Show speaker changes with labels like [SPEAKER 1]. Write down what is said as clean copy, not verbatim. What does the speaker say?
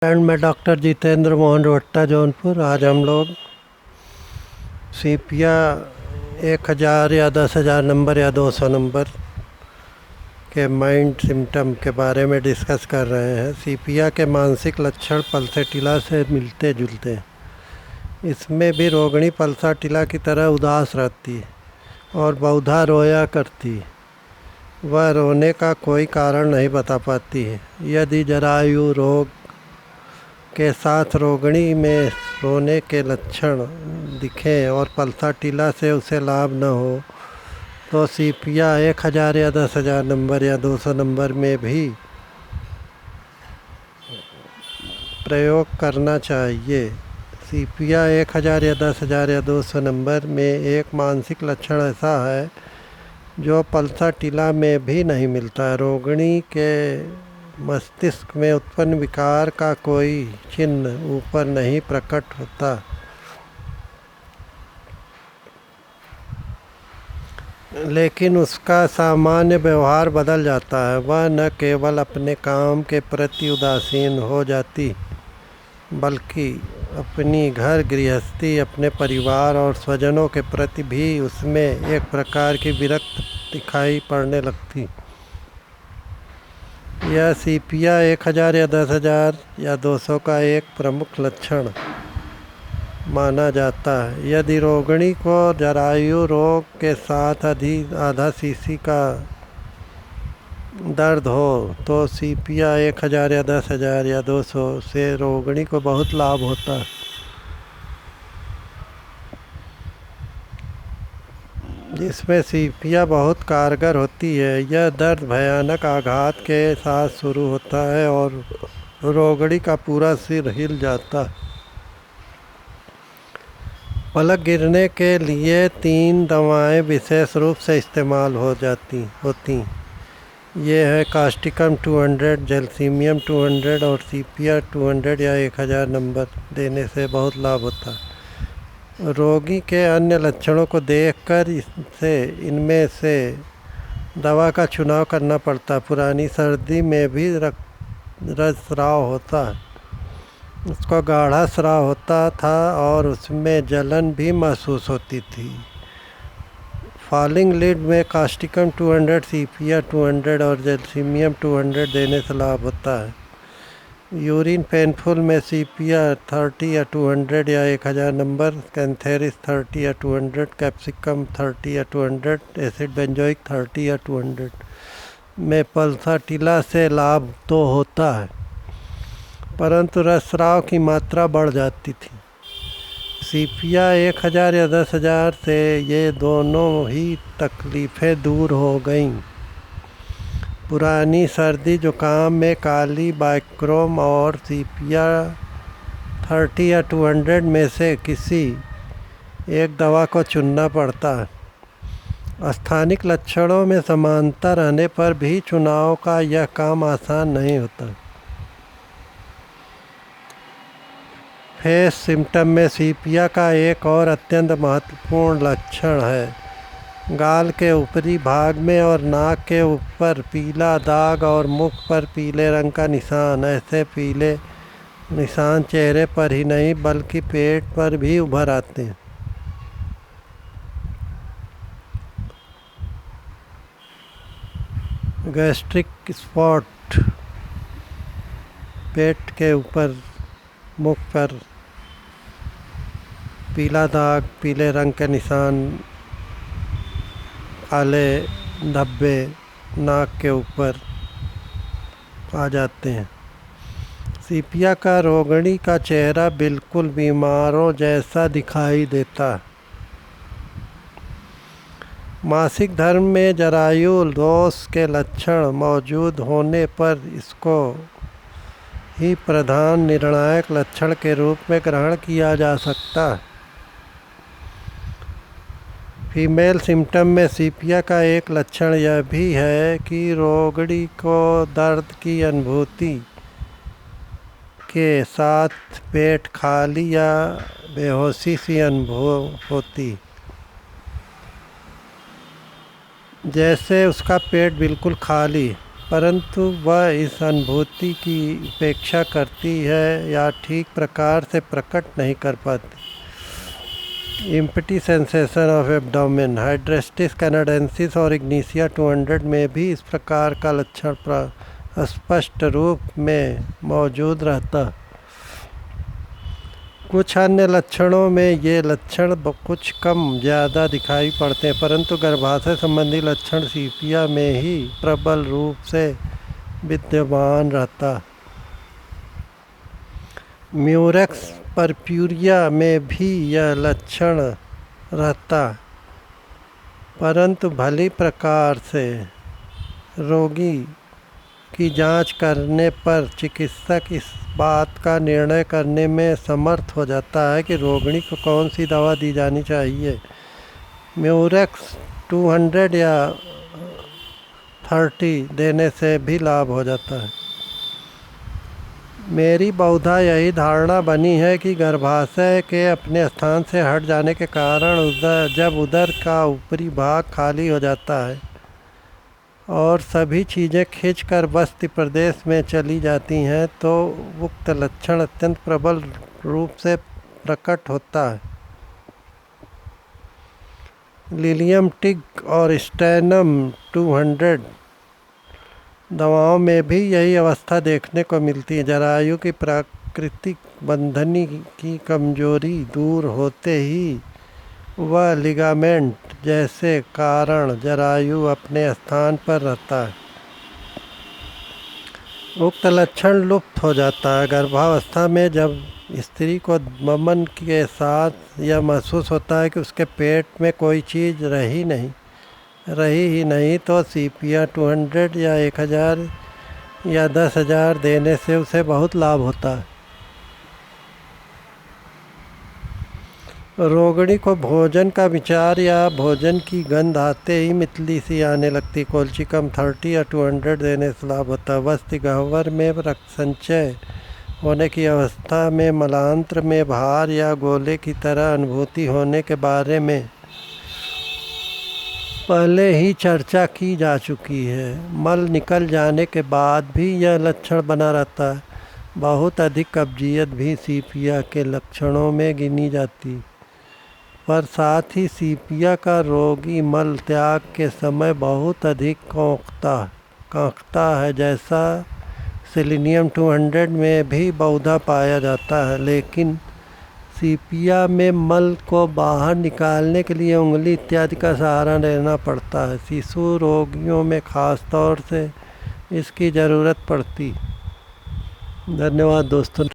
[SPEAKER 1] And मैं doctor Jitendra Mohan रोहट्टा Jaunpur. आज हम लोग सीपिया 1000 या 10,000 नंबर या 200 नंबर के माइंड सिम्टम के बारे में डिस्कस कर रहे हैं। सीपिया के मानसिक लक्षण पल्सेटिला से मिलते जुलते हैं। इसमें भी रोगिणी पल्साटिला की तरह उदास रहती है और बहुधा रोया करती है। वह रोने का कोई कारण नहीं बता पाती है। यदि जरायु रोग के साथ रोगिणी में रोने के लक्षण दिखें और पल्साटिला से उसे लाभ न हो तो सीपिया 1000 या 10,000 नंबर या 200 नंबर में भी प्रयोग करना चाहिए। सीपिया 1000 या 10,000 या 200 नंबर में एक मानसिक लक्षण ऐसा है जो पल्साटिला में भी नहीं मिलता। रोगिणी के मस्तिष्क में उत्पन्न विकार का कोई चिन्ह ऊपर नहीं प्रकट होता। लेकिन उसका सामान्य व्यवहार बदल जाता है। वह न केवल अपने काम के प्रति उदासीन हो जाती बल्कि अपनी घर गृहस्थी, अपने परिवार और स्वजनों के प्रति भी उसमें एक प्रकार की विरक्त दिखाई पड़ने लगती। यह सीपिया 1000 या 10,000 या 200 का एक प्रमुख लक्षण माना जाता है। यदि रोगिणी को जरायु रोग के साथ आधा सीसी का दर्द हो तो सीपिया 1000 या 10,000 या 200 से रोगिणी को बहुत लाभ होता है। जिसमें सीपिया बहुत कारगर होती है। यह दर्द भयानक आघात के साथ शुरू होता है और रोगिणी का पूरा सिर हिल जाता है। पलक गिरने के लिए 3 दवाएं विशेष रूप से इस्तेमाल होती। ये है कास्टिकम 200, जैल्सीमियम 200 और सीपिया 200 या 1000 नंबर देने से बहुत लाभ होता है। रोगी के अन्य लक्षणों को देखकर इनमें से दवा का चुनाव करना पड़ता। पुरानी सर्दी में भी रक्तस्राव होता है। उसको गाढ़ा स्राव होता था और उसमें जलन भी महसूस होती थी। फॉलिंग लिड में कास्टिकम 200, सीपिया 200 और जैल्सीमियम 200 देने से लाभ होता है। यूरिन पेनफुल में सीपिया 30 या 200 या 1000 नंबर, कैंथेरिस 30 या 200, कैप्सिकम 30 या 200, एसिड बेंजोइक 30 या 200 में पल्साटिला से लाभ तो होता है परंतु रक्तस्राव की मात्रा बढ़ जाती थी। सीपिया 1000 या 10,000 से ये दोनों ही तकलीफ़ें दूर हो गईं। पुरानी सर्दी जुकाम में काली बाइक्रोम और सीपिया 30 या 200 में से किसी एक दवा को चुनना पड़ता है। स्थानिक लक्षणों में समानता रहने पर भी चुनाव का यह काम आसान नहीं होता। फेस सिम्टम में सीपिया का एक और अत्यंत महत्वपूर्ण लक्षण है। गाल के ऊपरी भाग में और नाक के ऊपर पीला दाग और मुख पर पीले रंग का निशान। ऐसे पीले निशान चेहरे पर ही नहीं बल्कि पेट पर भी उभर आते हैं। गैस्ट्रिक स्पॉट, पेट के ऊपर मुख पर पीला दाग, पीले रंग के निशान, काले धब्बे नाक के ऊपर आ जाते हैं। सीपिया का रोगिणी का चेहरा बिल्कुल बीमारों जैसा दिखाई देता है। मासिक धर्म में जरायु दोष के लक्षण मौजूद होने पर इसको ही प्रधान निर्णायक लक्षण के रूप में ग्रहण किया जा सकता है। फीमेल सिम्टम में सीपिया का एक लक्षण यह भी है कि रोगिणी को दर्द की अनुभूति के साथ पेट खाली या बेहोशी सी अनुभव होती, जैसे उसका पेट बिल्कुल खाली। परंतु वह इस अनुभूति की उपेक्षा करती है या ठीक प्रकार से प्रकट नहीं कर पाती। Empty sensation of abdomen, Hydrastis canadensis और इग्निशिया 200 में भी इस प्रकार का लक्षण स्पष्ट रूप में मौजूद रहता। कुछ अन्य लक्षणों में ये लक्षण कुछ कम ज़्यादा दिखाई पड़ते हैं, परंतु गर्भाशय संबंधी लक्षण सीपिया में ही प्रबल रूप से विद्यमान रहता। म्यूरेक्स परप्यूरिया में भी यह लक्षण रहता, परंतु भली प्रकार से रोगी की जांच करने पर चिकित्सक इस बात का निर्णय करने में समर्थ हो जाता है कि रोगिणी को कौन सी दवा दी जानी चाहिए। म्यूरेक्स 200 या 30 देने से भी लाभ हो जाता है। मेरी बहुधा यही धारणा बनी है कि गर्भाशय के अपने स्थान से हट जाने के कारण जब उदर का ऊपरी भाग खाली हो जाता है और सभी चीज़ें खींचकर बस्ती प्रदेश में चली जाती हैं तो उक्त लक्षण अत्यंत प्रबल रूप से प्रकट होता है। लिलियम टिग और स्टेनम 200 दवाओं में भी यही अवस्था देखने को मिलती है। जरायु की प्राकृतिक बंधनी की कमजोरी दूर होते ही वह लिगामेंट जैसे कारण जरायु अपने स्थान पर रहता है। उक्त लक्षण लुप्त हो जाता है। गर्भावस्था में जब स्त्री को वमन के साथ यह महसूस होता है कि उसके पेट में कोई चीज़ रही ही नहीं तो सीपिया 200 या 1000 या 10,000 देने से उसे बहुत लाभ होता है। रोगिणी को भोजन का विचार या भोजन की गंध आते ही मितली सी आने लगती। कोल्चिकम 30 या 200 देने से लाभ होता है। वस्ती गह्वर में रक्त संचय होने की अवस्था में मलांत्र में भार या गोले की तरह अनुभूति होने के बारे में पहले ही चर्चा की जा चुकी है। मल निकल जाने के बाद भी यह लक्षण बना रहता है। बहुत अधिक कब्जियत भी सीपिया के लक्षणों में गिनी जाती, पर साथ ही सीपिया का रोगी मल त्याग के समय बहुत अधिक कांकता है, जैसा सेलेनियम 200 में भी बहुधा पाया जाता है। लेकिन सीपिया में मल को बाहर निकालने के लिए उंगली इत्यादि का सहारा लेना पड़ता है। शिशु रोगियों में खास तौर से इसकी ज़रूरत पड़ती। धन्यवाद दोस्तों।